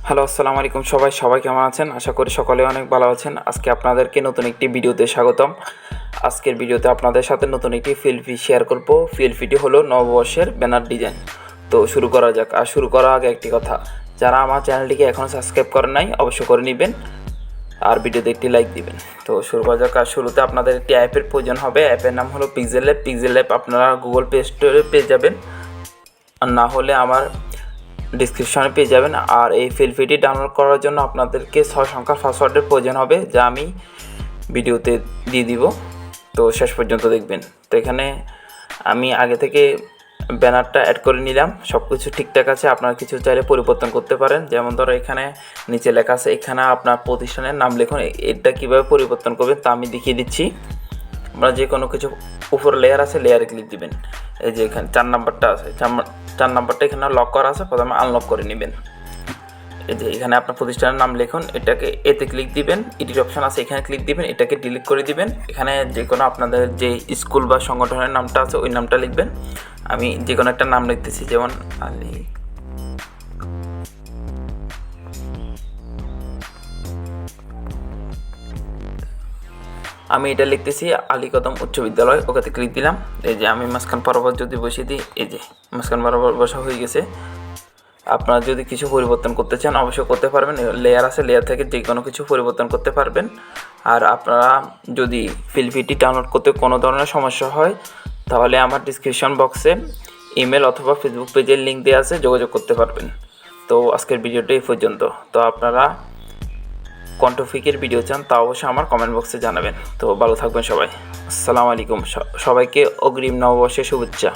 Hello, আসসালামু আলাইকুম সবাই কেমন আছেন? আশা করি সকলে অনেক ভালো আছেন। আজকে আপনাদেরকে নতুন একটি ভিডিওতে স্বাগতম। আজকের ভিডিওতে আপনাদের সাথে নতুন একটি ফিল্ডফি শেয়ার করব। ফিল্ডফিটি হলো নববর্ষের ব্যানার ডিজাইন। তো শুরু করা যাক। আর শুরু করার আগে একটি কথা, যারা আমার চ্যানেলটিকে এখনও সাবস্ক্রাইব করেন নাই অবশ্যই করে নেবেন আর ভিডিওতে একটি লাইক দিবেন। তো শুরু করা যাক। আর শুরুতে আপনাদের একটি অ্যাপের প্রয়োজন হবে। অ্যাপের নাম হলো পিক্সেল ল্যাব। পিক্সেল ল্যাব আপনারা গুগল প্লে স্টোরে পেয়ে যাবেন, আর না হলে আমার ডিসক্রিপশনে পেয়ে যাবেন। আর এই ফিল্ডফিটি ডাউনলোড করার জন্য আপনাদেরকে 6 সংখ্যার পাসওয়ার্ডের প্রয়োজন হবে, যা আমি ভিডিওতে দিয়ে দিব। তো শেষ পর্যন্ত দেখবেন। তো এখানে আমি আগে থেকে ব্যানারটা অ্যাড করে নিলাম, সব কিছু ঠিকঠাক আছে। আপনারা কিছু চাইলে পরিবর্তন করতে পারেন। যেমন ধরো এখানে নিচে লেখা আছে, এখানে আপনার প্রতিষ্ঠানের নাম লিখুন। এটা কীভাবে পরিবর্তন করবেন তা আমি দেখিয়ে দিচ্ছি। আপনারা যে কোনো কিছু উপর লেয়ার আছে, লেয়ারে ক্লিক দিবেন। এই যে এখানে 4 নাম্বারটা আছে, 4 নাম্বারটা এখানে লক করা আছে, প্রথমে আনলক করে নেবেন। এই যে এখানে আপনার প্রতিষ্ঠানের নাম লিখুন, এটাকে এতে ক্লিক দিবেন, এডিট অপশান আছে এখানে ক্লিক দিবেন, এটাকে ডিলিট করে দিবেন। এখানে যে কোনো আপনাদের যে স্কুল বা সংগঠনের নামটা আছে ওই নামটা লিখবেন। আমি যে কোনো একটা নাম লিখতেছি, যেমন আলী। আমি এটা লিখতেছি আলী কদম উচ্চ বিদ্যালয়, ওখানে ক্লিক দিলাম। এই যে আমি মাঝখান বরাবর যদি বসিয়ে দিই, এই যে মাঝখান বরাবর বসা হয়ে গেছে। আপনারা যদি কিছু পরিবর্তন করতে চান অবশ্যই করতে পারবেন। লেয়ার আছে, লেয়ার থেকে যে কোনো কিছু পরিবর্তন করতে পারবেন। আর আপনারা যদি ফিল্ডফিটি ডাউনলোড করতে কোনো ধরনের সমস্যা হয় তাহলে আমার ডিসক্রিপশন বক্সে ইমেল অথবা ফেসবুক পেজের লিঙ্ক দেওয়া আছে, যোগাযোগ করতে পারবেন। তো আজকের ভিডিওটা এই পর্যন্ত। তো আপনারা কণ্ঠফিকের ভিডিও চান তা অবশ্যই আমার কমেন্ট বক্সে জানাবেন। তো ভালো থাকবেন সবাই। আসসালামু আলাইকুম। সবাইকে অগ্রিম নববর্ষের শুভেচ্ছা।